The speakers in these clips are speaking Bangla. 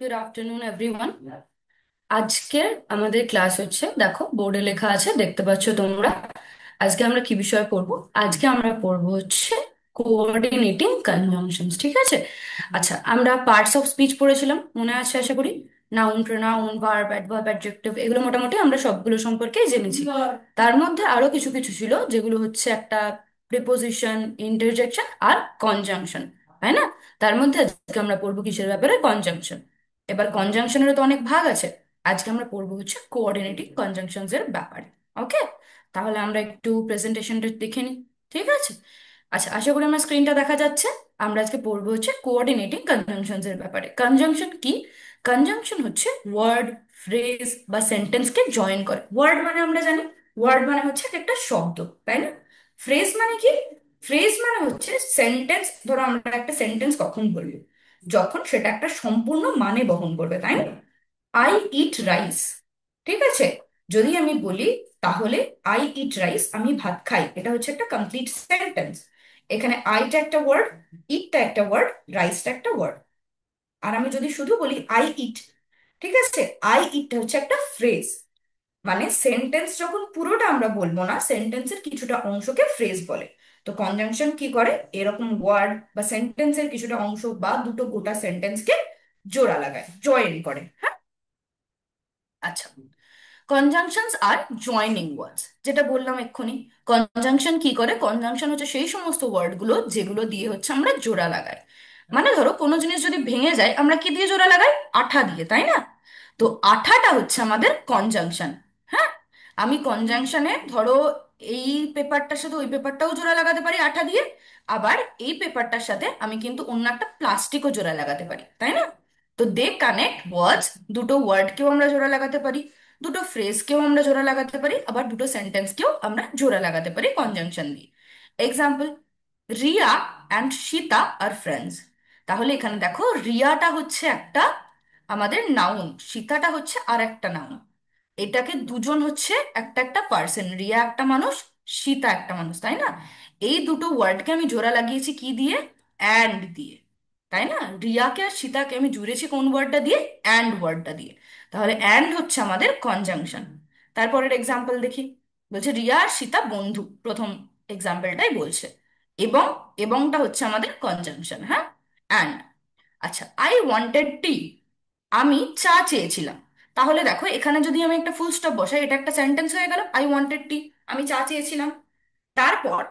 Good afternoon everyone. আজকের আমাদের ক্লাস হচ্ছে, দেখো বোর্ডে লেখা আছে, দেখতে পাচ্ছ তোমরা। আজকে আমরা কি বিষয় পড়বো? আজকে আমরা পড়বো হচ্ছে কোঅর্ডিনেটিং কনজাংশনস, ঠিক আছে? আচ্ছা, আমরা পার্টস অফ স্পিচ পড়েছিলাম, মনে আছে আশা করি। Noun, pronoun, verb, adverb, adjective, এগুলো মোটামুটি আমরা সবগুলো সম্পর্কে জেনেছি। তার মধ্যে আরো কিছু কিছু ছিল, যেগুলো হচ্ছে একটা প্রিপোজিশন, ইন্টারজেকশন আর কনজাংশন, তাই না? তার মধ্যে আজকে আমরা পড়বো কিসের ব্যাপারে? কনজাংশন। এবার কনজাংশনেরও তো অনেক ভাগ আছে। আজকে আমরা পড়বো হচ্ছে কোঅর্ডিনেটিং কনজাংশনস এর ব্যাপারে। ওকে, তাহলে আমরা একটু প্রেজেন্টেশনটা দেখে নিই, ঠিক আছে? আচ্ছা, আশা করি আমার স্ক্রিনটা দেখা যাচ্ছে। আমরা আজকে পড়বো হচ্ছে কোঅর্ডিনেটিং কনজাংশনস এর ব্যাপারে। কনজাংশন কি? কনজাংশন হচ্ছে ওয়ার্ড, ফ্রেজ বা সেন্টেন্সকে জয়েন করে। ওয়ার্ড মানে আমরা জানি, ওয়ার্ড মানে হচ্ছে এক একটা শব্দ, তাই না? ফ্রেজ মানে কি? ফ্রেজ মানে হচ্ছে সেন্টেন্স। ধরো আমরা একটা সেন্টেন্স কখন বলবো? যখন সেটা একটা সম্পূর্ণ মানে বহন করবে, তাই না? আই ইট রাইস, ঠিক আছে? যদি আমি বলি তাহলে আই ইট রাইস, আমি ভাত খাই, এটা হচ্ছে একটা কমপ্লিট সেন্টেন্স। এখানে আইটা একটা ওয়ার্ড, ইটটা একটা ওয়ার্ড, রাইসটা একটা ওয়ার্ড। আর আমি যদি শুধু বলি আই ইট, ঠিক আছে, আই ইটটা হচ্ছে একটা ফ্রেজ। মানে সেন্টেন্স যখন পুরোটা আমরা বলবো না, সেন্টেন্সের কিছুটা অংশকে ফ্রেজ বলে। তো কনজাংশন কি করে? এরকম ওয়ার্ড বা সেন্টেন্সের কিছুটা অংশ বা দুটো গোটা সেন্টেন্সকে জোড়া লাগায়, জয়েন করে, হ্যাঁ? আচ্ছা, কনজাংশনস আর জয়নিং ওয়ার্ডস, যেটা বললাম এক্ষুনি। কনজাংশন কি করে? কনজাংশন হচ্ছে সেই সমস্ত ওয়ার্ডগুলো যেগুলো দিয়ে হচ্ছে আমরা জোড়া লাগাই। মানে ধরো কোনো জিনিস যদি ভেঙে যায়, আমরা কি দিয়ে জোড়া লাগাই? আঠা দিয়ে, তাই না? তো আঠাটা হচ্ছে আমাদের কনজাংশন। হ্যাঁ, আমি কনজাংশনে ধরো এই পেপারটার সাথে ওই পেপারটাও জোড়া লাগাতে পারি আঠা দিয়ে। আবার এই পেপারটার সাথে আমি কিন্তু অন্য একটা প্লাস্টিকও জোড়া লাগাতে পারি, তাই না? তো দে কানেক্ট ওয়ার্ডস, দুটো ওয়ার্ডকেও আমরা জোড়া লাগাতে পারি, দুটো ফ্রেজকেও আমরা জোড়া লাগাতে পারি, আবার দুটো সেন্টেন্সকেও আমরা জোড়া লাগাতে পারি কনজাংশন দিয়ে। Example, Riya and Sita are friends. তাহলে এখানে দেখো, রিয়াটা হচ্ছে একটা আমাদের নাউন, সীতাটা হচ্ছে আর একটা নাউন। এটাকে দুজন হচ্ছে একটা একটা পার্সন, রিয়া একটা মানুষ, সীতা একটা মানুষ, তাই না? এই দুটো ওয়ার্ডকে আমি জোড়া লাগিয়েছি কি দিয়ে? অ্যান্ড দিয়ে, তাই না? রিয়াকে আর সীতাকে আমি জুড়েছি কোন ওয়ার্ডটা দিয়ে? অ্যান্ড ওয়ার্ডটা দিয়ে। তাহলে অ্যান্ড হচ্ছে আমাদের কনজাংশন। তারপরের এক্সাম্পল দেখি। বলছে রিয়া আর সীতা বন্ধু, প্রথম এক্সাম্পলটাই বলছে। এবং, এবংটা হচ্ছে আমাদের কনজাংশন, হ্যাঁ? অ্যান্ড। আচ্ছা, আই ওয়ান্টেড টি, আমি চা চেয়েছিলাম। তাহলে দেখো, এখানে যদি আমি একটা ফুল স্টপ বসাই, এটা একটা সেন্টেন্স হয়ে গেল, আই ওয়ান্টেড টি, আমি চা চেয়েছিলাম। তারপর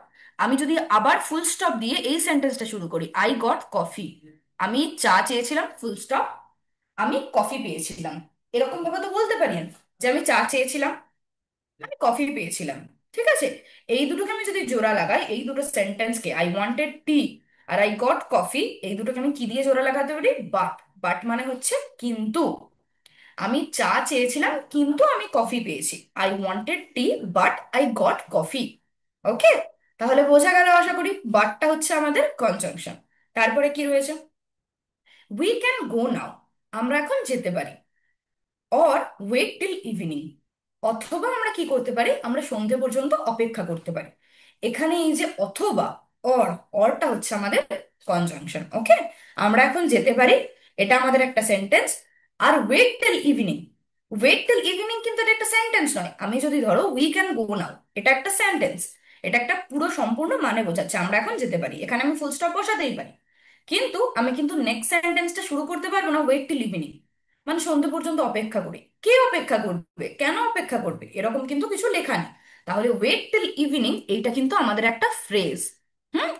আমি যদি আবার ফুল স্টপ দিয়ে এই সেন্টেন্সটা শুরু করি, আই গট কফি, আমি চা চেয়েছিলাম, ফুল স্টপ, আমি কফি পেয়েছিলাম। এরকম ভাবে তো বলতে পারি আমি, যে আমি চা চেয়েছিলাম, আমি কফি পেয়েছিলাম। ঠিক আছে, এই দুটোকে আমি যদি জোড়া লাগাই, এই দুটো সেন্টেন্সকে, আই ওয়ান্টেড টি আর আই গট কফি, এই দুটোকে আমি কি দিয়ে জোড়া লাগাতে পারি? বাট। বাট মানে হচ্ছে কিন্তু। আমি চা চেয়েছিলাম কিন্তু আমি কফি পেয়েছি, I wanted tea but I got coffee. Okay, তাহলে বোঝা গেল আশা করি। বাটটা হচ্ছে আমাদের কনজাংশন। তারপরে কি রয়েছে? উই ক্যান গো নাও, আমরা এখন যেতে পারি। অর ওয়েট টিল ইভিনিং, অথবা আমরা কি করতে পারি? আমরা সন্ধে পর্যন্ত অপেক্ষা করতে পারি। এখানে এই যে অথবা, অর, অরটা হচ্ছে আমাদের কনজাংশন। ওকে, আমরা এখন যেতে পারি, এটা আমাদের একটা সেন্টেন্স। আর wait till evening, wait till evening কিন্তু এটা একটা সেন্টেন্স নয়। আমি যদি ধরো উই ক্যান গো নাও, এটা একটা সেন্টেন্স, এটা একটা পুরো সম্পূর্ণ মানে বোঝাচ্ছে আমরা এখন যেতে পারি, এখানে আমি ফুল স্টপ বসাতেই পারি। কিন্তু আমি কিন্তু নেক্সট সেন্টেন্সটা শুরু করতে পারবো না ওয়েট টিল ইভিনিং, মানে সন্ধ্যে পর্যন্ত অপেক্ষা করি। কে অপেক্ষা করবে, কেন অপেক্ষা করবে, এরকম কিন্তু কিছু লেখা নেই। তাহলে ওয়েট টিল ইভিনিং এইটা কিন্তু আমাদের একটা ফ্রেজ। হুম,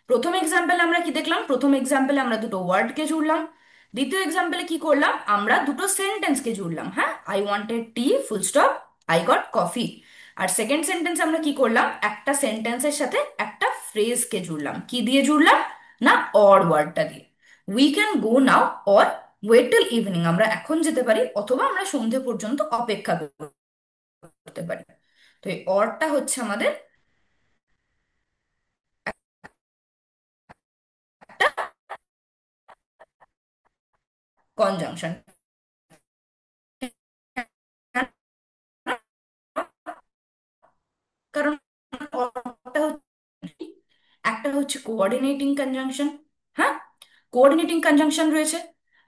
প্রথম এক্সাম্পল আমরা কি দেখলাম? প্রথম এক্সাম্পলে আমরা দুটো ওয়ার্ডকে জুড়লাম। দ্বিতীয় এক্সাম্পলে কি করলাম? আমরা দুটো সেন্টেন্সকে জুড়লাম, হ্যাঁ, I wanted tea full stop, I got coffee. আর সেকেন্ড সেন্টেন্স আমরা কি করলাম? একটা সেন্টেন্সের সাথে একটা ফ্রেজকে জুড়লাম, কি দিয়ে জুড়লাম? না, অর ওয়ার্ডটা দিয়ে। We can go now or wait till evening, আমরা এখন যেতে পারি অথবা আমরা সন্ধে পর্যন্ত অপেক্ষা করতে পারি। তো এই অরটা হচ্ছে আমাদের একটা কনজাংশন। কারণ অরটা হচ্ছে, একটা হচ্ছে কোঅর্ডিনেটিং কনজাংশন, হ্যাঁ, কোঅর্ডিনেটিং কনজাংশন রয়েছে,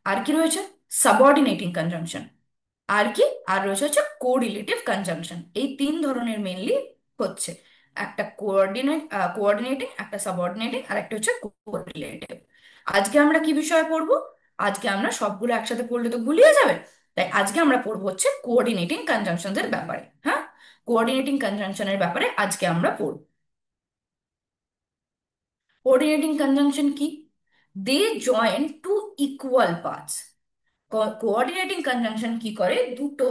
আর কি রয়েছে, সাবঅর্ডিনেটিং কনজাংশন, আর কি, আর রয়েছে হচ্ছে কোরিলেটিভ কনজাংশন। এই তিন ধরনের মেনলি হচ্ছে, একটা কোঅর্ডিনেটিং, একটা সাবঅর্ডিনেটিং, আর একটা হচ্ছে কোরিলেটিভ। আজকে আমরা কি বিষয় পড়বো? আজকে আমরা সবগুলো একসাথে পড়লে তো গুলিয়ে যাবে, তাই আজকে আমরা পড়বো হচ্ছে কোঅর্ডিনেটিং কনজাংশনের ব্যাপারে। হ্যাঁ, কোঅর্ডিনেটিং কনজাংশনের ব্যাপারে আজকে আমরা পড়ব। কোঅর্ডিনেটিং কনজাংশন কি? They join two equal parts. Coordinating conjunction কি করে? দুটো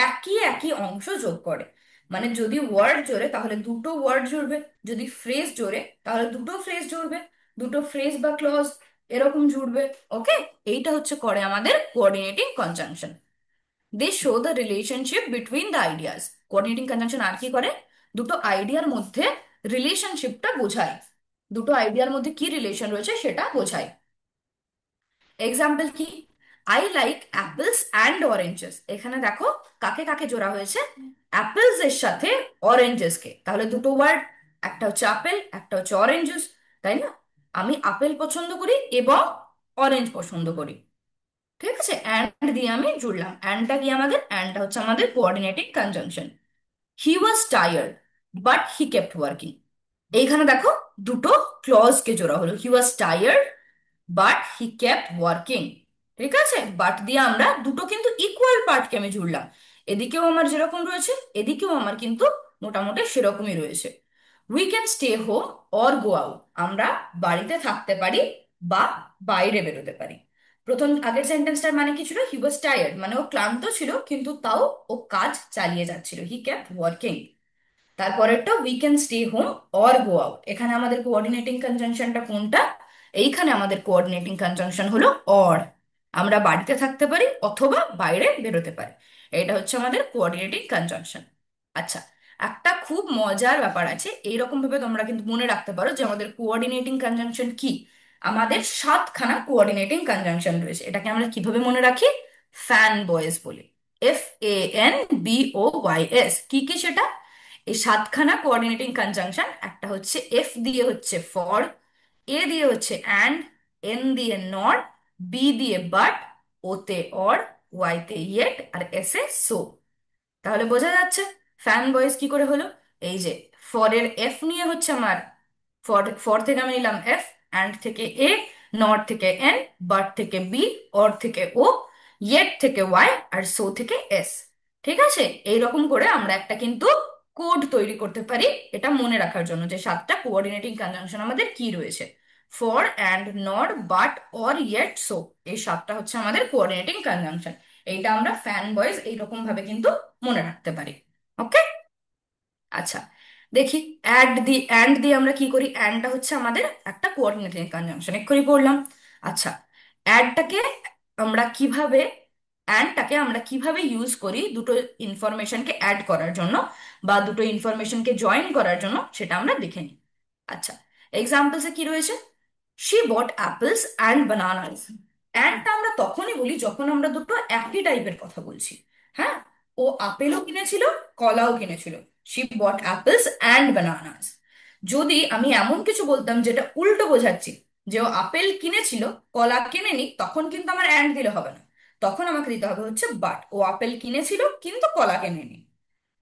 একই একই অংশ যোগ করে। মানে যদি ওয়ার্ড জোড়ে তাহলে দুটো ওয়ার্ড জুড়বে, যদি ফ্রেজ জোড়ে তাহলে দুটো ফ্রেজ জুড়বে, দুটো ফ্রেজ বা ক্লজ এরকম জুড়বে। ওকে, এইটা হচ্ছে করে আমাদের coordinating conjunction. They show the relationship between the ideas. Coordinating conjunction আর কি করে? দুটো আইডিয়ার মধ্যে রিলেশনশিপটা বোঝায়, দুটো আইডিয়ার মধ্যে কি রিলেশন রয়েছে সেটা বোঝায়। এক্সাম্পল কি? I like apples and oranges. এখানে দেখো কাকে কাকে জোড়া হয়েছে, অ্যাপেলস এর সাথে অরেঞ্জেস কে। তাহলে দুটো ওয়ার্ড, একটা হচ্ছে আপেল, একটা হচ্ছে অরেঞ্জেস, তাই না? আমি আপেল পছন্দ করি এবং অরেঞ্জ পছন্দ করি। ঠিক আছে, অ্যান্ড দিয়ে আমি জুড়লাম। অ্যান্ডটা কি আমাদের? অ্যান্ডটা হচ্ছে আমাদের coordinating conjunction. He was tired but he kept working. এইখানে দেখো দুটো ক্লজ কে জোড়া হলো, he was tired but he kept working. ঠিক আছে, বাট দিয়ে আমরা দুটো কিন্তু ইকুয়াল পার্টকে আমি জুড়লাম। এদিকেও আমার যেরকম রয়েছে, এদিকেও আমার কিন্তু মোটামুটি সেরকমই রয়েছে। We can stay home or go out. আমরা বাড়িতে থাকতে পারি বা বাইরে বেরোতে পারি। প্রথম আগের সেন্টেন্সটার মানে কি ছিল? হি ওয়াজ টায়ার্ড, মানে ও ক্লান্ত ছিল কিন্তু তাও ও কাজ চালিয়ে যাচ্ছিল, হি কেপ্ট ওয়ার্কিং। তারপরেরটা we can stay home or go out. এখানে আমাদের কোঅর্ডিনেটিং কনজাংশনটা কোনটা? এইখানে আমাদের কোঅর্ডিনেটিং কনজাংশন হলো অর। আমরা বাড়িতে থাকতে পারি অথবা বাইরে বেরোতে পারি। এটা হচ্ছে আমাদের কোঅর্ডিনেটিং কনজাংশন। আচ্ছা, একটা খুব মজার ব্যাপার আছে, এইরকম ভাবে তোমরা কিন্তু মনে রাখতে পারো যে আমাদের কোঅর্ডিনেটিং কনজাংশন কি। আমাদের সাতখানা কোঅর্ডিনেটিং কনজাংশন রয়েছে, এটাকে আমরা কিভাবে মনে রাখি? ফ্যান বয়েস বলি। FANBOYS। কি কি সেটা? এই সাতখানা কোঅর্ডিনেটিং কনজাংশন, একটা হচ্ছে এফ দিয়ে হচ্ছে ফর, এ দিয়ে হচ্ছে অ্যান্ড, এন দিয়ে নট, বি দিয়ে বাট, ওতে অর, ওয়াই তে ইয়েট, আর এস এ সো। তাহলে বোঝা যাচ্ছে ফ্যান বয়েজ কি করে হলো। এই যে ফরের এফ নিয়ে হচ্ছে আমার, ফর ফর থেকে আমি নিলাম এফ, অ্যান্ড থেকে এ, নট থেকে এন, বাট থেকে বি, অর থেকে ও, ইয়েট থেকে ওয়াই, আর সো থেকে এস। ঠিক আছে, এইরকম করে আমরা একটা কিন্তু কোড তৈরি করতে পারি, এটা মনে রাখার জন্য যে সাতটা কোঅর্ডিনেটিং কনজাংশন আমাদের কি রয়েছে। For, and, not, but, or, yet, so. এই সাতটা হচ্ছে আমাদের কোঅর্ডিনেটিং কনজাংশন। এইটা আমরা ফ্যান বয়েজ এইরকম ভাবে কিন্তু মনে রাখতে পারি। ওকে, আচ্ছা দেখি। অ্যান্ড দিয়ে আমরা কি করি? অ্যান্ডটা হচ্ছে আমাদের একটা কোঅর্ডিনেটিং কনজাংশন, এক্ষুনি পড়লাম। আচ্ছা, অ্যাডটাকে আমরা কিভাবে অ্যান্ডটাকে আমরা কিভাবে ইউজ করি দুটো ইনফরমেশনকে অ্যাড করার জন্য বা দুটো ইনফরমেশনকে জয়েন করার জন্য, সেটা আমরা দেখে নিই। আচ্ছা, এক্সাম্পলসে কি রয়েছে? She bought apples and bananas. অ্যান্ডটা আমরা তখনই বলি যখন আমরা দুটো একই টাইপের কথা বলছি। হ্যাঁ, ও আপেলও কিনেছিল, কলাও কিনেছিল। She bought apples and bananas. যদি আমি এমন কিছু বলতাম যেটা উল্টো বোঝাচ্ছি, যে ও আপেল কিনেছিল কলা কিনেনি, তখন কিন্তু আমার অ্যান্ড দিলে হবে না। তখন আমাকে দিতে হবে হচ্ছে বাট। ও আপেল কিনেছিল কিন্তু কলা কিনেনি।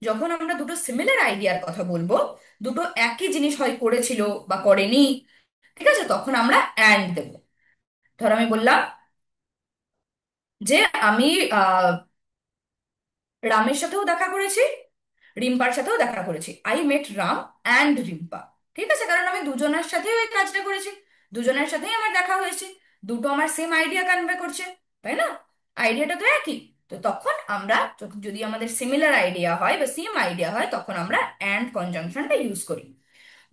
যখন আমরা দুটো সিমিলার আইডিয়ার কথা বলবো, দুটো একই জিনিস হয় করেছিল বা করেনি, ঠিক আছে, তখন আমরা অ্যান্ড দেবো। ধর আমি বললাম যে আমি রামের সাথেও দেখা করেছি, রিম্পার সাথেও দেখা করেছি। I met Ram and Rimpa. ঠিক আছে, কারণ আমি দুজনের সাথেই ওই কাজটা করেছি, দুজনের সাথেই আমার দেখা হয়েছে, দুটো আমার সেম আইডিয়া কনভে করছে, তাই না? আইডিয়াটা তো একই। তো তখন আমরা যদি আমাদের সিমিলার আইডিয়া হয় বা সেম আইডিয়া হয়, তখন আমরা অ্যান্ড কনজাংশনটা ইউজ করি।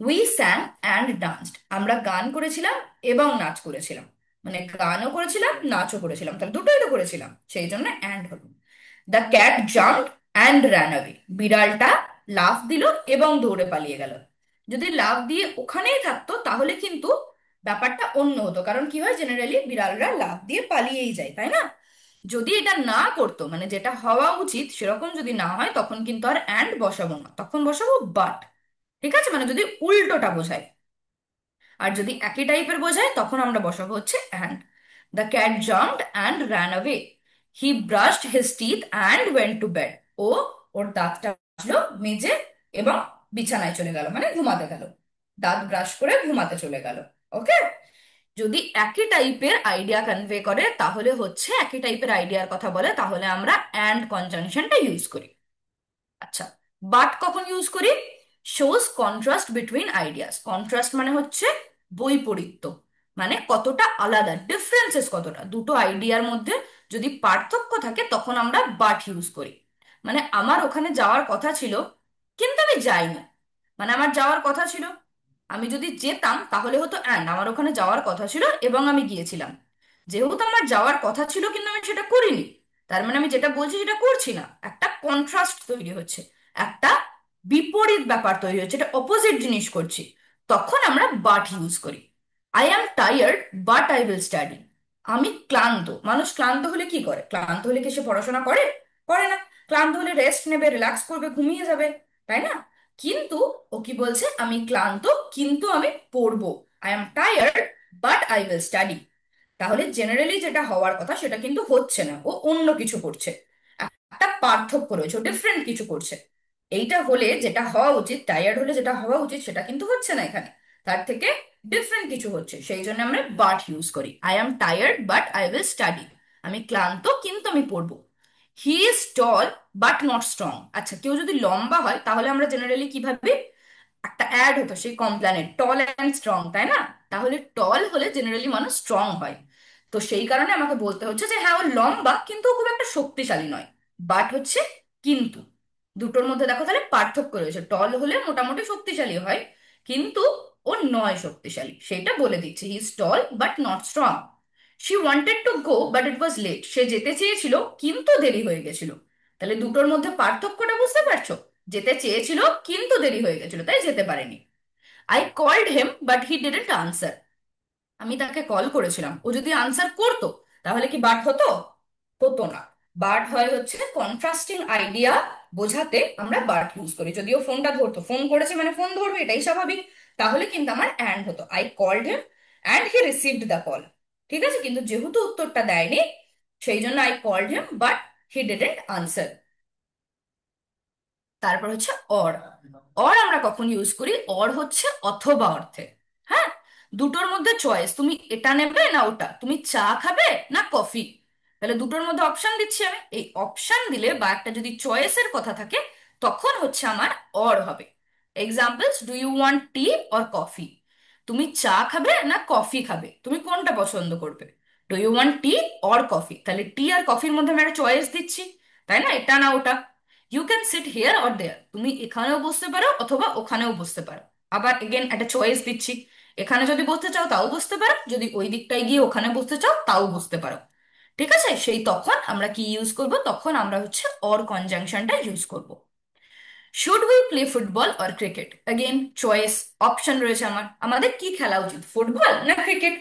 We স্যাং and danced. আমরা গান করেছিলাম এবং নাচ করেছিলাম। মানে গানও করেছিলাম, নাচও করেছিলাম, তাহলে দুটোই তো করেছিলাম, সেই জন্য অ্যান্ড হলো। The cat jumped and ran away. বিড়ালটা লাফ দিল এবং দৌড়ে পালিয়ে গেল। যদি লাফ দিয়ে ওখানেই থাকতো তাহলে কিন্তু ব্যাপারটা অন্য হতো, কারণ কি হয়, জেনারেলি বিড়ালরা লাফ দিয়ে পালিয়েই যায়, তাই না? যদি এটা না করতো, মানে যেটা হওয়া উচিত সেরকম যদি না হয়, তখন কিন্তু আর অ্যান্ড বসাবো না, তখন বসাবো বাট। ঠিক আছে, মানে যদি উল্টোটা বোঝায়। আর যদি একই টাইপের বোঝায় তখন আমরা বসাবো হচ্ছে and. The cat jumped and ran away. He brushed his teeth and went to bed. ও ওর দাঁতটা মাজলো, মেজে এবং বিছানায় চলে গেল, মানে ঘুমাতে গেল। দাঁত ব্রাশ করে ঘুমাতে চলে গেল। ওকে। যদি একই টাইপের আইডিয়া কনভে করে তাহলে হচ্ছে, একই টাইপের আইডিয়ার কথা বলে তাহলে আমরা অ্যান্ড কনজাংশনটা ইউজ করি। আচ্ছা, বাট কখন ইউজ করি? Shows contrast between ideas. Contrast মানে হচ্ছে বৈপরীত্য, মানে কতটা আলাদা, ডিফারেন্সেস কতটা দুটো আইডিয়ার মধ্যে যদি পার্থক্য থাকে তখন আমরা বাট ইউজ করি। মানে আমার ওখানে যাওয়ার কথা ছিল কিন্তু আমি যাইনি, মানে আমার যাওয়ার কথা ছিল, আমি যদি যেতাম তাহলে হতো অ্যান্ড আমার ওখানে যাওয়ার কথা ছিল এবং আমি গিয়েছিলাম। যেহেতু আমার যাওয়ার কথা ছিল কিন্তু আমি সেটা করিনি, তার মানে আমি যেটা বলছি সেটা করছি না, একটা কন্ট্রাস্ট তৈরি হচ্ছে, একটা বিপরীত ব্যাপার তৈরি হচ্ছে, এটা অপোজিট জিনিস করছি। তখন আমরা বাট ইউজ করি। I am tired but I will study. আমি ক্লান্ত। মানুষ ক্লান্ত হলে কি করে? ক্লান্ত হলে কি সে পড়াশোনা করে? করে না। ক্লান্ত হলে রেস্ট নেবে, রিল্যাক্স করবে, ঘুমিয়ে যাবে, তাই না? কিন্তু ও কি বলছে? আমি ক্লান্ত কিন্তু আমি পড়বো। I am tired but I will study. তাহলে জেনারেলি যেটা হওয়ার কথা সেটা কিন্তু হচ্ছে না, ও অন্য কিছু করছে। একটা পার্থক্য রয়েছে, ও ডিফারেন্ট কিছু করছে। এইটা হলে যেটা হওয়া উচিত, টায়ার্ড হলে যেটা হওয়া উচিত সেটা কিন্তু হচ্ছে না এখানে, তার থেকে ডিফারেন্ট কিছু হচ্ছে, সেই জন্য আমরা বাট ইউজ করি। I am tired but I will study. আমি ক্লান্ত কিন্তু আমি পড়বো। হি is tall but not strong. আচ্ছা, কেউ যদি লম্বা হয় তাহলে আমরা জেনারেলি কিভাবে, একটা অ্যাড হতো সেই কমপ্ল্যানের, টল অ্যান্ড স্ট্রং, তাই না? তাহলে টল হলে জেনারেলি মানুষ স্ট্রং হয়। তো সেই কারণে আমাকে বলতে হচ্ছে যে হ্যাঁ ও লম্বা কিন্তু ও খুব একটা শক্তিশালী নয়। বাট হচ্ছে কিন্তু। দুটোর মধ্যে দেখো তাহলে পার্থক্য রয়েছে, টল হলে মোটামুটি শক্তিশালী হয়, কিন্তু ও নয় শক্তিশালী, সেটা বলে দিচ্ছি। He is tall but not strong. She wanted to go but it was late. সে যেতে চেয়েছিল কিন্তু দেরি হয়ে গেছিল। তাহলে দুটোর মধ্যে পার্থক্যটা বুঝতে পারছো? যেতে চেয়েছিল কিন্তু দেরি হয়ে গেছিল তাই যেতে পারেনি। I called him but he didn't answer. আমি তাকে কল করেছিলাম, ও যদি আনসার করতো তাহলে কি বাট হতো? হতো না। বাট হয় হচ্ছে কন্ট্রাস্টিং আইডিয়া বোঝাতে আমরা বাট ইউজ করি। যদিও ফোনটা ধরতো, ফোন করেছে মানে ফোন ধরবে, এটাই স্বাভাবিক। তাহলে কিন্তু আমার অ্যান্ড হতো, I called him and he received the call. ঠিক আছে, কিন্তু যেহেতু উত্তরটা দেয়নি সেই জন্য I called him but he didn't answer. তারপর হচ্ছে অর। অর আমরা কখন ইউজ করি? অর হচ্ছে অথবা অর্থে। হ্যাঁ, দুটোর মধ্যে চয়েস, তুমি এটা নেবে না ওটা, তুমি চা খাবে না কফি, তাহলে দুটোর মধ্যে অপশন দিচ্ছি আমি। এই অপশন দিলে বা একটা যদি চয়েসের কথা থাকে তখন হচ্ছে আমার অর হবে। Examples, do you want tea or coffee? তুমি চা খাবে না কফি খাবে, তুমি কোনটা পছন্দ করবে? Do you want tea or coffee, তাহলে টি আর কফির মধ্যে আমি একটা চয়েস দিচ্ছি, তাই না? এটা না ওটা। You can sit here or there, তুমি এখানেও বসতে পারো অথবা ওখানেও বসতে পারো। আবার এগেন একটা চয়েস দিচ্ছি, এখানে যদি বসতে চাও তাও বসতে পারো, যদি ওই দিকটায় গিয়ে ওখানে বসতে চাও তাও বসতে পারো। ঠিক আছে, সেই তখন আমরা কি ইউজ করব? তখন আমরা হচ্ছে অর কনজাংশনটা ইউজ করব। Should we play football or cricket? Again choice, option রয়েছে আমার, আমাদের কি খেলা উচিত, ফুটবল না ক্রিকেট?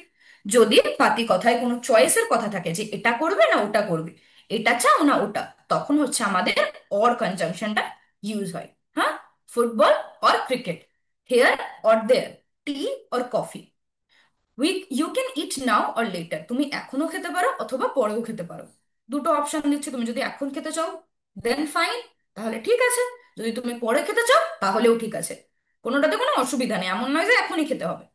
যদি পাতি কথায় কোনো চয়েসের কথা থাকে যে এটা করবে না ওটা করবে, এটা চাও না ওটা, তখন হচ্ছে আমাদের অর কনজাংশনটা ইউজ হয়। হ্যাঁ, football or cricket, here or there, tea or coffee. We you can eat now or later, তুমি এখনো খেতে পারো অথবা পরেও খেতে পারো। দুটো অপশন দিচ্ছে, তুমি যদি এখন খেতে চাও দেন ফাইন, তাহলে ঠিক আছে। যদি তুমি পরে খেতে চাও তাহলেও ঠিক আছে, কোনোটাতে কোনো অসুবিধা নেই, এমন নয় যে এখনই খেতে হবে।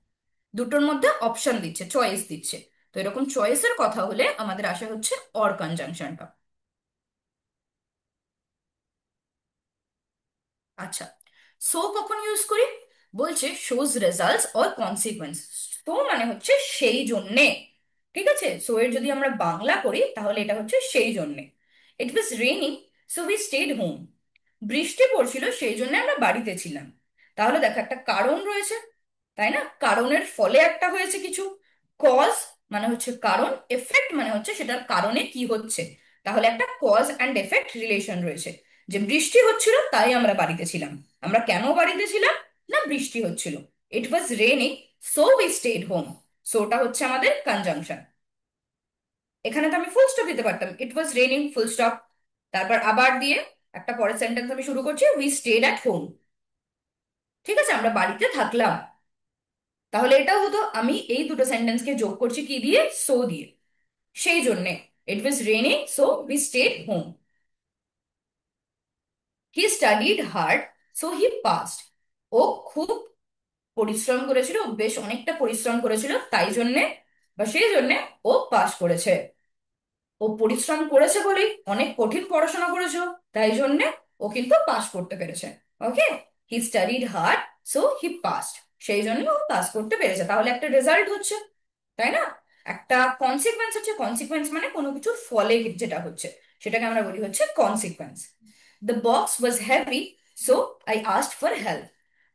দুটোর মধ্যে অপশন দিচ্ছে, চয়েস দিচ্ছে। তো এরকম চয়েসের কথা হলে আমাদের আসে হচ্ছে অর কনজাংশনটা। আচ্ছা, সো কখন ইউজ করি? বলছে শোজ রেজাল্টস অর কনসিকুয়েন্স। তো মানে হচ্ছে সেই জন্যে। ঠিক আছে, সো এর যদি আমরা বাংলা করি তাহলে এটা হচ্ছে সেই জন্যে। It was raining so we stayed home. বৃষ্টি পড়ছিল সেই জন্য আমরা বাড়িতে ছিলাম। তাহলে দেখো একটা কারণ রয়েছে, তাই না? কারণের ফলে একটা হয়েছে কিছু। কজ মানে হচ্ছে কারণ, এফেক্ট মানে হচ্ছে সেটার কারণে কি হচ্ছে। তাহলে একটা কজ অ্যান্ড এফেক্ট রিলেশন রয়েছে, যে বৃষ্টি হচ্ছিল তাই আমরা বাড়িতে ছিলাম। আমরা কেন বাড়িতে ছিলাম? না বৃষ্টি হচ্ছিল। It was raining so we stayed home. সোটা হচ্ছে আমাদের কনজাংশন। এখানে তো আমি ফুল স্টপ দিতে পারতাম, ইট ওয়াজ রেনিং ফুল স্টপ, তারপর আবার দিয়ে একটা পরের সেন্টেন্স আমি শুরু করছি, উই স্টেড অ্যাট হোম। ঠিক আছে, আমরা বাড়িতে থাকলাম। তাহলে এটাও হতো, আমি এই দুটো সেন্টেন্সকে যোগ করছি কি দিয়ে, সো দিয়ে। সেই জন্যে it was raining so we stayed home. He studied hard so he passed. ও খুব পরিশ্রম করেছিল, বেশ অনেকটা পরিশ্রম করেছিল, তাই জন্যে বা সেই জন্যে ও পাস করেছে। ও পরিশ্রম করেছে বলেই, অনেক কঠিন পড়াশোনা করেছে তাই জন্যে ও কিন্তু পাস করতে পেরেছে। Okay, he studied hard so he passed. সেই জন্য ও পাস করতে পেরেছে, তাহলে একটা রেজাল্ট হচ্ছে, তাই না? একটা কনসিকুয়েন্স হচ্ছে, কনসিকুয়েন্স মানে কোনো কিছুর ফলে যেটা হচ্ছে সেটাকে আমরা বলি হচ্ছে consequence. The box was heavy so I asked for help.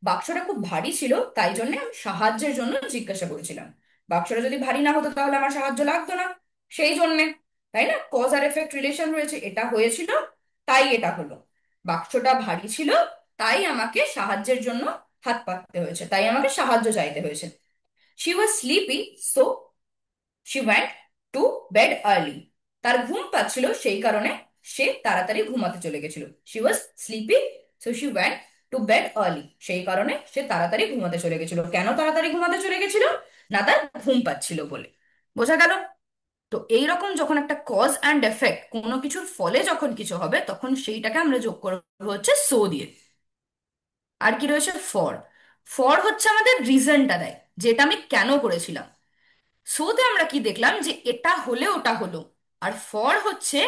বাক্সটা খুব ভারী ছিল তাই জন্য আমি সাহায্যের জন্য জিজ্ঞাসা করেছিলাম। বাক্সটা যদি ভারী না হতো তাহলে আমার সাহায্য লাগতো না, সেই জন্যে। তাই না, কজ আর এফেক্ট রিলেশন রয়েছে, এটা হয়েছিল তাই এটা হলো। বাক্সটা ভারী ছিল তাই আমাকে সাহায্যের জন্য হাত পাততে হয়েছে, তাই আমাকে সাহায্য চাইতে হয়েছে। She was sleepy so she went to bed early. তার ঘুম পাচ্ছিল সেই কারণে সে তাড়াতাড়ি ঘুমাতে চলে গেছিল। She was sleepy so she went to bed early, সেই কারণে সে তাড়াতাড়ি ঘুমাতে চলে গেছিল। কেন তাড়াতাড়ি ঘুমাতে চলে গেছিল? না, তার ঘুম পাচ্ছিল বলে। বোঝা গেল? তো এইরকম যখন একটা কজ অ্যান্ড এফেক্ট, কোনো কিছুর ফলে যখন কিছু হবে তখন সেইটাকে আমরা যোগ করবো হচ্ছে সো দিয়ে। আর কি রয়েছে? ফর। ফর হচ্ছে আমাদের রিজনটা দেয়, যেটা আমি কেন করেছিলাম। শোতে আমরা কি দেখলাম, যে এটা হলে ওটা হলো। আর ফর হচ্ছে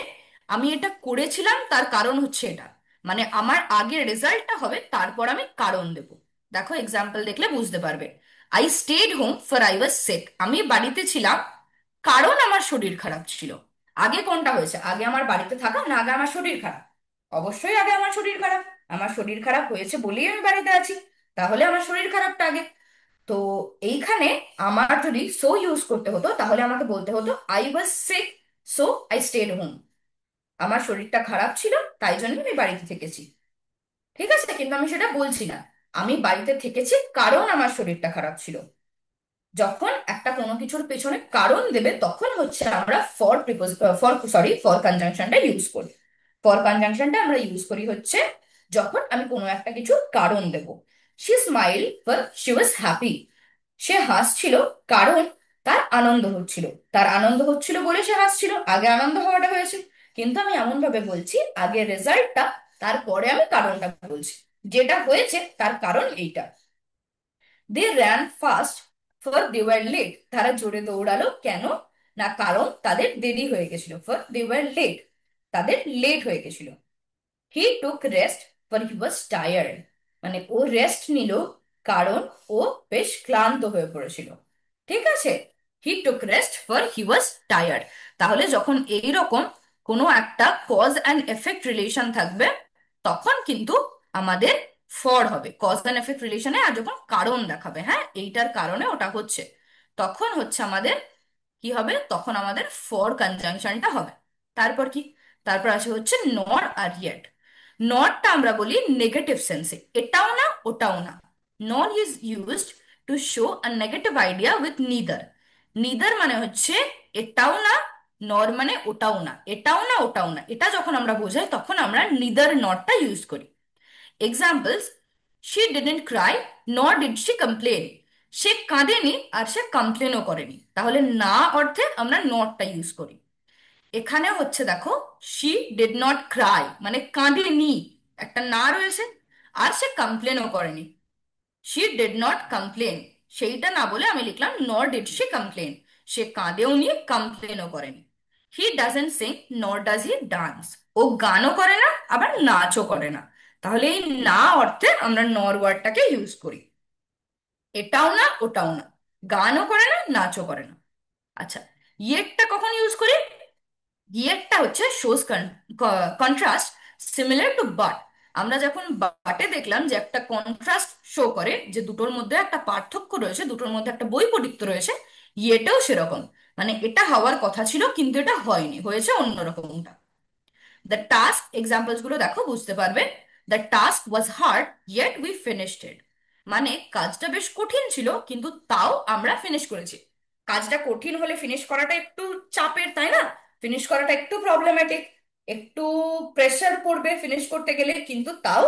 আমি এটা করেছিলাম তার কারণ হচ্ছে এটা, মানে আমার আগের রেজাল্টটা হবে তারপর আমি কারণ দেব। দেখো এক্সাম্পল দেখলে বুঝতে পারবে। I stayed home for I was sick. আমি বাড়িতে ছিলাম কারণ আমার শরীর খারাপ ছিল। আগে কোনটা হয়েছে, আগে আমার বাড়িতে থাকা না আগে আমার শরীর খারাপ? অবশ্যই আগে আমার শরীর খারাপ। আমার শরীর খারাপ হয়েছে বলেই আমি বাড়িতে আছি, তাহলে আমার শরীর খারাপটা আগে। তো এইখানে আমার যদি সো ইউজ করতে হতো তাহলে আমাকে বলতে হতো I was sick so I stayed home. আমার শরীরটা খারাপ ছিল তাই জন্য আমি বাড়িতে থেকেছি। ঠিক আছে, কিন্তু আমি সেটা বলছি না, আমি বাড়িতে থেকেছি কারণ আমার শরীরটা খারাপ ছিল। যখন একটা কোনো কিছুর পেছনে কারণ দেবে তখন হচ্ছে আমরা ফর প্রিপোজ ফর কনজাংশনটা ইউজ করি। ফর কনজাংশনটা আমরা ইউজ করি হচ্ছে যখন আমি কোনো একটা কিছুর কারণ দেব। She smile for she was happy. সে হাসছিল কারণ তার আনন্দ হচ্ছিল। তার আনন্দ হচ্ছিল বলে সে হাসছিল, আগে আনন্দ হওয়াটা হয়েছে। কিন্তু আমি এমন ভাবে বলছি আগে রেজাল্টটা, তারপরে আমি কারণটা বলছি। যেটা হয়েছে তার কারণ এইটা। They ran fast for they were late. তারা জোরে দৌড়ালো কেন? না, কারণ তাদের দেরি হয়ে গেছিল। ফর দে ওয়ার লেট, তাদের লেট হয়ে গেছিল। He took rest for he was tired. মানে ও রেস্ট নিল কারণ ও বেশ ক্লান্ত হয়ে পড়েছিল। ঠিক আছে, he took rest for he was tired. তাহলে যখন এইরকম কোনো একটা কজ অ্যান্ড এফেক্ট রিলেশন থাকবে তখন কিন্তু আমাদের ফর হবে। কজ অ্যান্ড এফেক্ট রিলেশনে আর যখন কারণ দেখাবে, হ্যাঁ এইটার কারণে ওটা হচ্ছে, তখন হচ্ছে আমাদের কি হবে, তখন আমাদের ফর কনজাংশনটা হবে। তারপর কি? তারপর আছে হচ্ছে নর আর ইয়েট। নটটা আমরা বলি নেগেটিভ সেন্সে, এটাও না ওটাও না। নর is used to show a negative idea with neither. Neither মানে হচ্ছে এটাও না, নর মানে ওটাও না, এটাও না ওটাও না, এটা যখন আমরা বোঝাই তখন আমরা নিদার নটটা ইউজ করি। এক্সাম্পলস, শি ডিডন্ট ক্রাই নর ডিড শি কমপ্লেন। সে কাঁদেনি আর সে কমপ্লেনও করেনি, তাহলে না অর্থে আমরা নটটা ইউজ করি। এখানে হচ্ছে দেখো, শি ডিড নট ক্রাই মানে কাঁদেনি, একটা না রয়েছে। আর সে কমপ্লেনও করেনি, শি ডিড নট কমপ্লেন, সেইটা না বলে আমি লিখলাম নর ডিড শি কমপ্লেন। সে কাঁদেও নি কমপ্লেনও করেনি। হি ডাজেন্ট সিং নর ডাজ হি ডান্স। ও গানও করে না আবার নাচও করে না, তাহলে এই না অর্থে আমরা নর ওয়ার্ডটাকে ইউজ করি। এটাও না ওটাও না, গানও করে না নাচও করে না। আচ্ছা, ইয়েরটা কখন ইউজ করি? গিয়ারটা হচ্ছে shows contrast similar to but. আমরা যখন বাটে দেখলাম যে একটা কন্ট্রাস্ট শো করে, যে দুটোর মধ্যে একটা পার্থক্য রয়েছে, দুটোর মধ্যে একটা বৈপরীত্য রয়েছে, ইয়েটাও সেরকম। মানে এটা হওয়ার কথা ছিল কিন্তু এটা হয়নি, হয়েছে অন্যরকমটা। দ্য টাস্ক, এক্সাম্পলস গুলো দেখো বুঝতে পারবে। The task was hard yet we finished it. মানে কাজটা বেশ কঠিন ছিল কিন্তু তাও আমরা ফিনিশ করেছি। কাজটা কঠিন হলে ফিনিশ করাটা একটু চাপের, তাই না? ফিনিশ করাটা একটু প্রবলেম্যাটিক, একটু প্রেশার পড়বে ফিনিশ করতে গেলে, কিন্তু তাও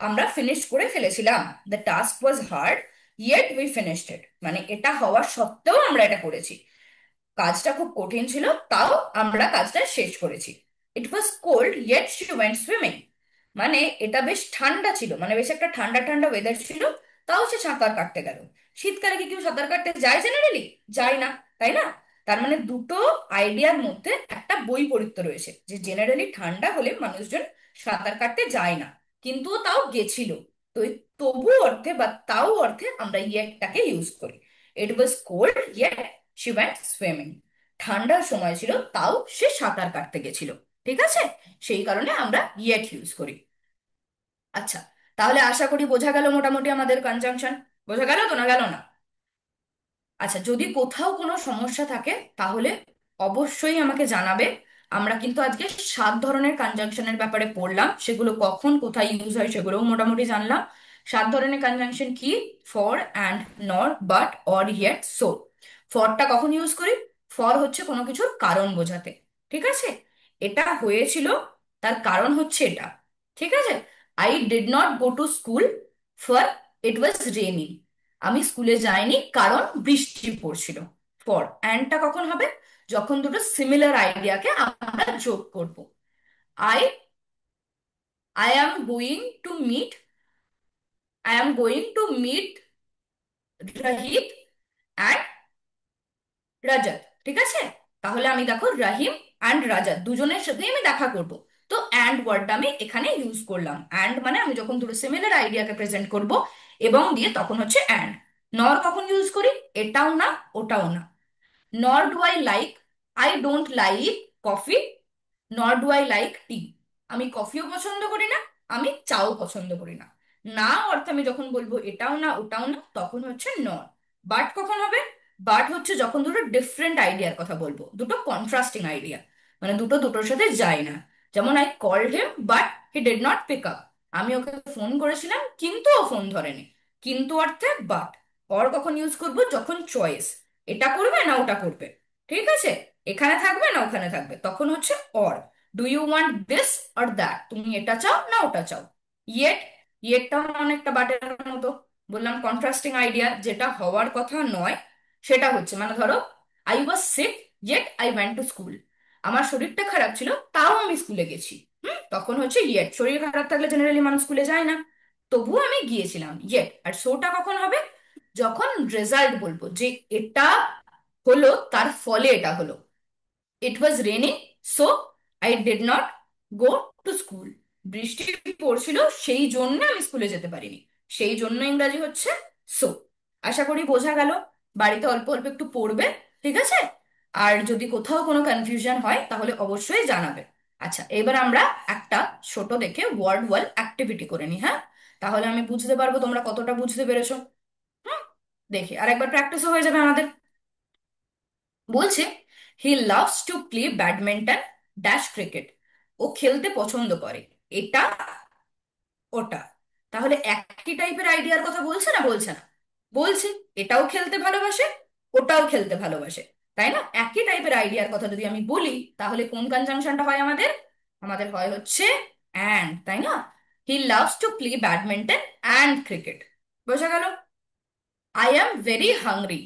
আমরা ফিনিশ করে ফেলেছিলাম। The task was hard yet we finished it, মানে এটা হওয়ার সত্ত্বেও আমরা এটা করেছি। কাজটা খুব কঠিন ছিল, তাও আমরা কাজটা শেষ করেছি। It was cold yet she went swimming, মানে এটা বেশ ঠান্ডা ছিল, মানে বেশ একটা ঠান্ডা ঠান্ডা ওয়েদার ছিল, তাও সে সাঁতার কাটতে গেল। শীতকালে কি কেউ সাঁতার কাটতে যায় জেনারেলি? যায় না, তাই না? তার মানে দুটো আইডিয়ার মধ্যে একটা বৈপরীত্য রয়েছে, যে জেনারেলি ঠান্ডা হলে মানুষজন সাঁতার কাটতে যায় না, কিন্তু তাও গেছিল। তো এই তবু অর্থে বা তাও অর্থে আমরা ইয়েটটাকে ইউজ করি। It was cold yet she went swimming, ঠান্ডার সময় ছিল তাও সে সাঁতার কাটতে গেছিল। ঠিক আছে, সেই কারণে আমরা ইয়েট ইউজ করি। আচ্ছা, তাহলে আশা করি বোঝা গেল মোটামুটি আমাদের কনজাংশন। বোঝা গেল তো, না গেল না? আচ্ছা, যদি কোথাও কোনো সমস্যা থাকে তাহলে অবশ্যই আমাকে জানাবে। আমরা কিন্তু আজকে 7 ধরনের কনজাংশনের ব্যাপারে পড়লাম, সেগুলো কখন কোথায় ইউজ হয় সেগুলোও মোটামুটি জানলাম। 7 ধরনের কনজাংশন কি? ফর, অ্যান্ড, নর, বাট, অর, ইয়েট, সো। ফরটা কখন ইউজ করি? ফর হচ্ছে কোনো কিছুর কারণ বোঝাতে। ঠিক আছে, এটা হয়েছিল, তার কারণ হচ্ছে এটা। ঠিক আছে, I did not go to school for it was rainy, আমি স্কুলে যাইনি কারণ বৃষ্টি পড়ছিল। ফর। অ্যান্ডটা কখন হবে? যখন দুটো সিমিলার আইডিয়াকে আমরা যোগ করব। I I am going to meet I am going to meet Rahib and Rajat. ঠিক আছে, তাহলে আমি দেখো রাহিম অ্যান্ড রাজাত দুজনের সাথেই আমি দেখা করব। তো অ্যান্ড ওয়ার্ডটা আমি এখানে ইউজ করলাম। অ্যান্ড মানে আমি যখন দুটো সিমিলার আইডিয়াকে প্রেজেন্ট করব এবং দিয়ে, তখন হচ্ছে অ্যান্ড। নর কখন ইউজ করি? এটাও না, ওটাও না। নর do I like, I don't like coffee, নর ডু আই লাইক টি, আমি কফিও পছন্দ করি না, আমি চাও পছন্দ করি না। না অর্থে আমি যখন বলবো এটাও না ওটাও না, তখন হচ্ছে নর। বাট কখন হবে? বাট হচ্ছে যখন দুটো ডিফারেন্ট আইডিয়ার কথা বলবো, দুটো কন্ট্রাস্টিং আইডিয়া, মানে দুটো দুটোর সাথে যায় না। যেমন I called him but he did not pick up, আমি ওকে ফোন করেছিলাম কিন্তু ও ফোন ধরেনি। কিন্তু অর্থে বাট। অর কখন ইউজ করবো? যখন চয়েস, এটা করবে না ওটা করবে। ঠিক আছে, এখানে থাকবে না ওখানে থাকবে, তখন হচ্ছে or. Do you want this or that, তুমি এটা চাও না ওটা চাও। ইয়েট, ইয়েটটা অনেকটা বাটের মতো, বললাম কন্ট্রাস্টিং আইডিয়া, যেটা হওয়ার কথা নয় সেটা হচ্ছে, মানে ধরো I was sick yet I went to school, আমার শরীরটা খারাপ ছিল তাও আমি স্কুলে গেছি। তখন হচ্ছে ইয়েট। শরীর খারাপ থাকলে জেনারেলি মানুষ স্কুলে যায় না, তবুও আমি গিয়েছিলাম, ইয়েট। আর সোটা কখন হবে? যখন রেজাল্ট বলবো, যে এটা হলো, তার ফলে এটা হলো। It was raining so I did not go to school, বৃষ্টি পড়ছিল সেই জন্য আমি স্কুলে যেতে পারিনি, সেই জন্য ইংরাজি হচ্ছে সো। আশা করি বোঝা গেল। বাড়িতে অল্প অল্প একটু পড়বে, ঠিক আছে? আর যদি কোথাও কোনো কনফিউশন হয় তাহলে অবশ্যই জানাবে। আচ্ছা, এবার আমরা একটা ছোট দেখে ওয়ার্ড ওয়াল অ্যাক্টিভিটি করে নিই, হ্যাঁ? তাহলে আমি বুঝতে পারবো তোমরা কতটা বুঝতে পেরেছো। হুম, দেখি, আর একবার প্র্যাকটিসও হয়ে যাবে আমাদের। বলছে he loves to play badminton dash cricket, ও খেলতে পছন্দ করে এটা ওটা। তাহলে একই টাইপের আইডিয়ার কথা বলছে না বলছে না? বলছে, এটাও খেলতে ভালোবাসে, ওটাও খেলতে ভালোবাসে, তাই না? একই টাইপের আইডিয়ার কথা যদি আমি বলি, তাহলে কোন কনজাংশনটা হয় আমাদের? আমাদের হয় হচ্ছে অ্যান্ড, তাই না? হি loves to play badminton and cricket. বোঝা গেল? I am very hungry,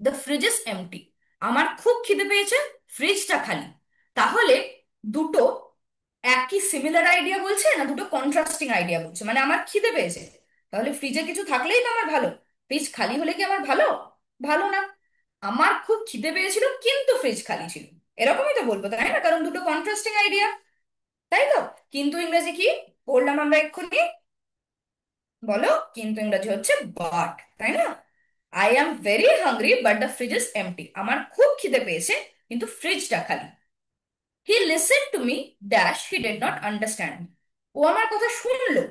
the fridge is empty, আমার খুব খিদে পেয়েছে, ফ্রিজটা খালি। তাহলে দুটো একই সিমিলার আইডিয়া বলছে না দুটো কন্ট্রাস্টিং আইডিয়া বলছে? মানে আমার খিদে পেয়েছে, তাহলে ফ্রিজে কিছু থাকলেই তো আমার ভালো, ফ্রিজ খালি হলে কি আমার ভালো? ভালো না। আমার খুব খিদে পেয়েছিল কিন্তু ফ্রিজ খালি ছিল, এরকমই তো বলবো, তাই না? কারণ দুটো কন্ট্রাস্টিং আইডিয়া, তাই তো? কিন্তু ইংরেজি কি বললাম আমরা এক্ষুনি? বলো, কিন্তু ইংরেজি হচ্ছে বাট, তাই না? I am very hungry but the fridge is empty, আমার খুব খিদে পেয়েছে কিন্তু ফ্রিজটা খালি। He listen to me dash he did not understand, ও আমার কথা শুনলো,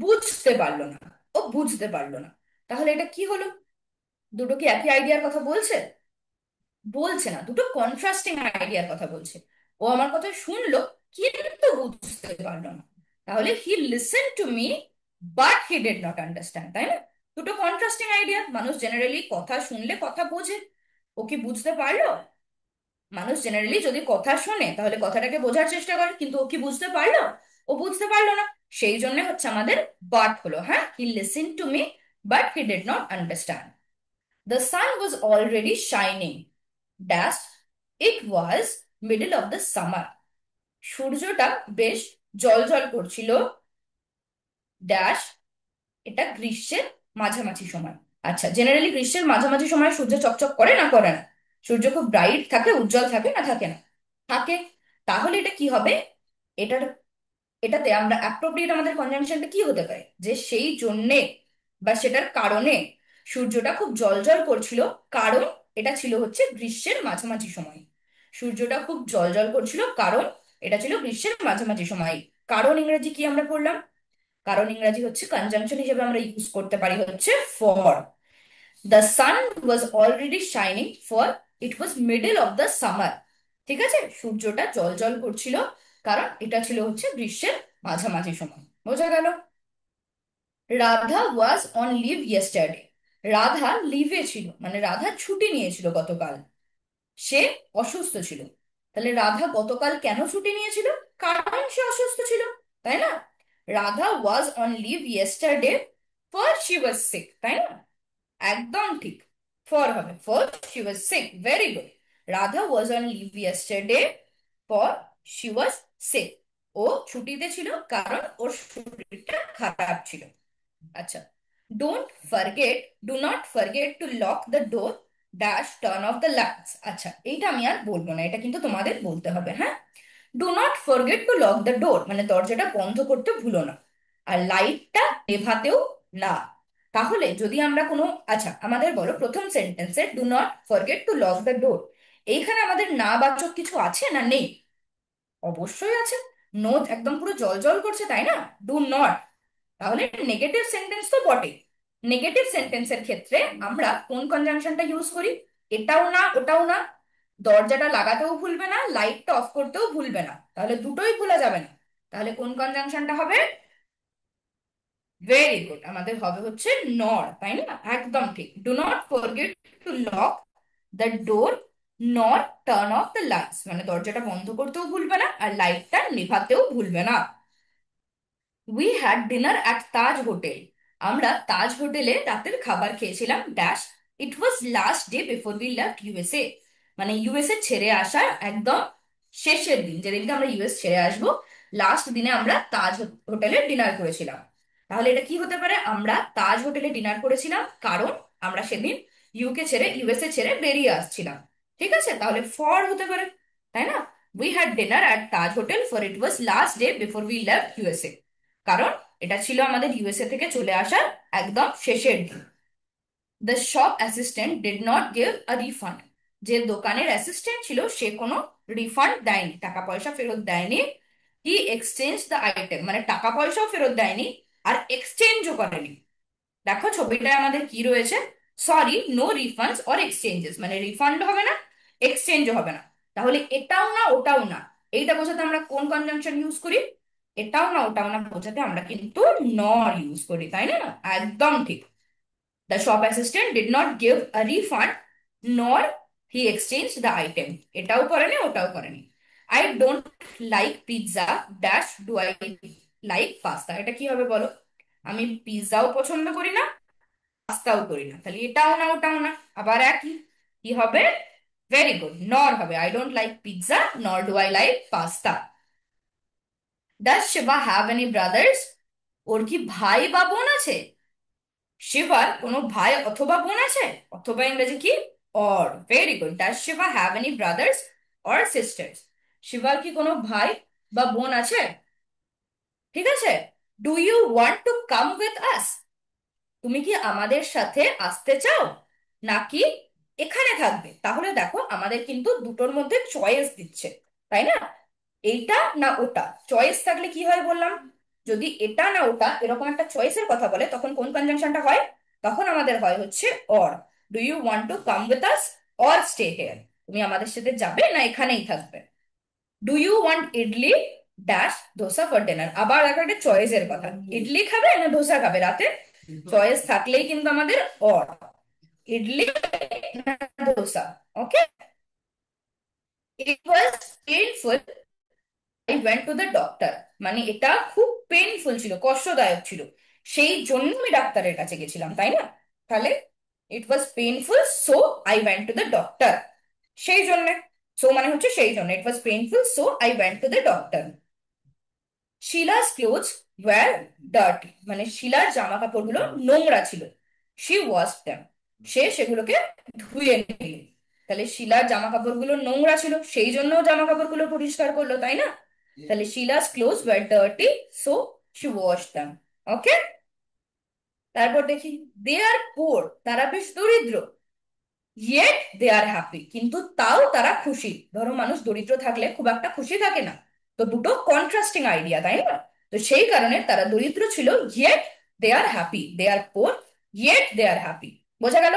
বুঝতে পারলো না, ও বুঝতে পারলো না। তাহলে এটা কি হলো? দুটো কি একই আইডিয়ার কথা বলছে? বলছে না, দুটো কন্ট্রাস্টিং আইডিয়ার কথা বলছে। ও আমার কথা শুনলো কিন্তু বুঝতে পারলো না। তাহলে হি listen to me but he did not understand, তাই না? দুটো কন্ট্রাস্টিং আইডিয়া, মানুষ জেনারেলি কথা শুনলে কথা বোঝে, ও কি বুঝতে পারলো? মানুষ জেনারেলি যদি কথা শোনে তাহলে কথাটাকে বোঝার চেষ্টা করে, কিন্তু ও কি বুঝতে পারলো? ও বুঝতে পারলো না, সেই জন্য হচ্ছে আমাদের বাট হলো। হ্যাঁ, হি listen to me but he did not understand. The sun was already shining. Dash, it was middle of the summer. সূর্যটা বেশ জ্বলজ্বল করছিল। ড্যাশ, এটা গ্রীষ্মের মাঝামাঝি সময়। আচ্ছা, জেনারেলি গ্রীষ্মের মাঝামাঝি সময় সূর্য চকচক করে না করে না? সূর্য খুব ব্রাইট থাকে, উজ্জ্বল থাকে না থাকে না? থাকে। তাহলে এটা কি হবে? এটার এটাতে আমরা অ্যাপ্রোপ্রিয়েট আমাদের কনজাংশনটা কি হতে পারে, যে সেই জন্যে বা সেটার কারণে সূর্যটা খুব জ্বলজ্বল করছিল, কারণ এটা ছিল হচ্ছে গ্রীষ্মের মাঝামাঝি সময়। সূর্যটা খুব জ্বলজ্বল করছিল কারণ এটা ছিল গ্রীষ্মের মাঝামাঝি সময়। কারণ ইংরেজি কি আমরা পড়লাম? কারণ ইংরেজি হচ্ছে কনজাংশন হিসেবে আমরা ইউজ করতে পারি হচ্ছে for. The sun was already shining for it was middle of the summer. ঠিক আছে, সূর্যটা জ্বলজ্বল করছিল কারণ এটা ছিল হচ্ছে গ্রীষ্মের মাঝামাঝি সময়। বোঝা গেল? Radha was on leave yesterday. Radha লিভে ছিল, মানে রাধা ছুটি নিয়েছিল গতকাল। সে অসুস্থ ছিল। তাহলে রাধা গতকাল কেন ছুটি নিয়েছিল? কারণ সে অসুস্থ ছিল, তাই না? Radha was on leave yesterday for she was sick, তাই না? একদম ঠিক। ফর হবে, for she was sick. Very good. Radha was on leave yesterday for she was sick. ও ছুটিতে ছিল কারণ ওর শরীরটা খারাপ ছিল। আচ্ছা, don't forget, do not forget to lock the door dash turn off the lights. আচ্ছা, এইটা আমি আর বলবো না, এটা কিন্তু তোমাদের বলতে হবে। হ্যাঁ, do not forget to lock the ডোর মানে দরজাটা বন্ধ করতে ভুলো না, আর লাইটটা নেভাতেও না। তাহলে যদি আমরা কোনো, আচ্ছা আমাদের বলো প্রথম সেন্টেন্সে do not forget to lock the ডোর, এইখানে আমাদের না বাচক কিছু আছে না নেই? অবশ্যই আছে। নো একদম পুরো জল জল করছে, তাই না? Do not. তাহলে নেগেটিভ সেন্টেন্স তো বটে। নেগেটিভ সেন্টেন্সের ক্ষেত্রে আমরা কোন কনজাংশনটা ইউজ করি? এটাও না ওটাও না। দরজাটা লাগাতেও ভুলবে না, লাইটটা অফ করতেও ভুলবে না, তাহলে দুটোই ভুলা যাবে না। তাহলে কোন কনজাংশনটা হবে? ভেরি গুড, আমাদের হবে হচ্ছে নর, তাই না? একদম ঠিক। Do not forget to lock the ডোর নর টার্ন অফ দ্য লাইটস মানে দরজাটা বন্ধ করতেও ভুলবে না আর লাইটটা নেভাতেও ভুলবে না। We had dinner at Taj hotel. আমরা তাজ হোটেলে রাতের খাবার খেয়েছিলাম। Dash, it was last day before we left USA. মানে ইউএসএ ছেড়ে আসার একদম শেষের দিন, যেদিনকে আমরা ইউএস ছেড়ে আসবো, লাস্ট দিনে আমরা তাজ হোটেলে ডিনার করেছিলাম। তাহলে এটা কি হতে পারে? আমরা তাজ হোটেলে ডিনার করেছিলাম কারণ আমরা সেদিন ইউকে ছেড়ে ইউএসএ ছেড়ে বেরিয়ে আসছিলাম। ঠিক আছে, তাহলে ফর হতে পারে, তাই না? We had dinner at Taj hotel for it was last day before we left USA. কারণ এটা ছিল আমাদের ইউএসএ থেকে চলে আসার একদম শেষের দিন। The shop assistant did not give a refund. যে দোকানের অ্যাসিস্ট্যান্ট ছিল সে কোনো রিফান্ড দেয়নি, টাকা পয়সা ফেরত দেয়নি। হি এক্সচেঞ্জ দ্য আইটেম মানে টাকা পয়সাও ফেরত দেয়নি আর এক্সচেঞ্জও করেনি। দেখো ছবিটায় আমাদের কি রয়েছে? Sorry, no refunds or exchanges মানে রিফান্ড হবে না, এক্সচেঞ্জও হবে না। তাহলে এটাও না ওটাও না, এইটা বোঝাতে আমরা কোন কনজাংশন ইউজ করি? এটাও না ওটাও না বোঝাতে আমরা কিন্তু নর ইউজ করি, তাই না? একদম ঠিক। The shop assistant did not give a refund নর হি এক্সচেঞ্জ দ্য আইটেম। এটাও করেনি ওটাও করেনি। I don't like pizza dash do I like pasta. এটা কি হবে বলো? আমি পিৎজাও পছন্দ করি না, পাস্তাও করি না, তাহলে এটাও না ওটাও না, আবার একই। কি হবে? ভেরি গুড, নর হবে। I don't like pizza nor do I like pasta. Does Shiva have any brothers? ওর কি ভাই বা বোন আছে? শিবার কোনো ভাই অথবা বোন আছে? অথবা ইংরেজি কি? Or. Very good. Does Shiva have any brothers or sisters? শিবার কি কোনো ভাই বা বোন আছে? ঠিক আছে। Do you want to come with us? তুমি কি আমাদের সাথে আসতে চাও নাকি এখানে থাকবে? তাহলে দেখো আমাদের কিন্তু দুটোর মধ্যে চয়েস দিচ্ছে, তাই না? এইটা না ওটা, চয়েস থাকলে কি হয় বললাম? যদি এটা না ওটা এরকম একটা চয়েসের কথা বলে তখন কোন কনজাংশনটা হয়? তখন আমাদের হয় হচ্ছে or. Do you want to come with us or stay here? তুমি আমাদের সাথে যাবে না এখানেই থাকবে? Do you want idli dash dosa for dinner? আবার দেখো একটা চয়েসের কথা, ইডলি খাবে না ধোসা খাবে রাতে? চয়েস থাকলেই কিন্তু আমাদের অর। ইডলি না dosa. Okay. It was painful I went to the doctor. মানে এটা খুব পেইনফুল ছিল, কষ্টদায়ক ছিল। সেই জন্য আমি ডাক্তারের কাছে গেছিলাম, তাই না? তাহলে it was painful so I went to the doctor, সেই জন্য। সো মানে হচ্ছে সেই জন্য, it was painful so I went to the doctor. Shila's clothes were dirty, মানে শিলার জামা কাপড়গুলো নোংরা ছিল। শি ওয়াশ দেম, সে সেগুলোকে ধুয়ে নিল। তাহলে শিলার জামা কাপড়গুলো নোংরা ছিল, সেই জন্য জামা কাপড়গুলো পরিষ্কার করলো, তাই না? তাহলে Shila's clothes were dirty, so she wash them. Okay. তারপর দেখি, দে আর পোর, তারা বেশ দরিদ্র। ইয়েট দে আর হ্যাপি, কিন্তু তাও তারা খুশি। ধরো মানুষ দরিদ্র থাকলে খুব একটা খুশি থাকে না, তো দুটো কন্ট্রাস্টিং আইডিয়া, তাই না? তো সেই কারণে তারা দরিদ্র ছিল, yet they are happy, they are poor, yet they are happy. বোঝা গেল?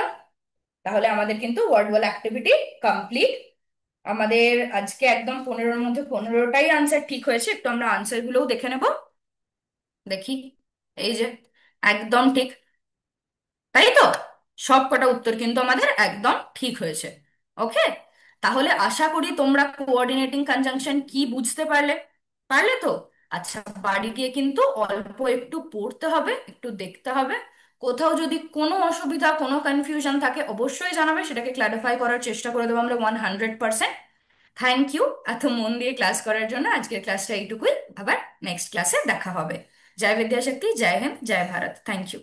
তাহলে আমাদের কিন্তু ওয়ার্ড ওয়াল অ্যাক্টিভিটি কমপ্লিট। আমাদের আজকে একদম 15-র মধ্যে 15টাই আনসার ঠিক হয়েছে। একটু আমরা আনসার গুলোও দেখে নেব। দেখি, এই যে একদম ঠিক, তাই তো? সব কটা উত্তর কিন্তু আমাদের একদম ঠিক হয়েছে। ওকে। তাহলে আশা করি তোমরা কোঅর্ডিনেটিং কনজাংশন কি বুঝতে পারলে। পারলে তো? আচ্ছা, বাড়ি গিয়ে কিন্তু অল্প একটু পড়তে হবে, একটু দেখতে হবে। কোথাও যদি কোনো অসুবিধা, কোনো কনফিউশন থাকে অবশ্যই জানাবে, সেটাকে ক্ল্যারিফাই করার চেষ্টা করে দেবো আমরা 100%। থ্যাংক ইউ এত মন দিয়ে ক্লাস করার জন্য। আজকের ক্লাসটা এইটুকুই, আবার নেক্সট ক্লাসে দেখা হবে। জয় বিদ্যাশক্তি, জয় হিন্দ, জয় ভারত। Thank you.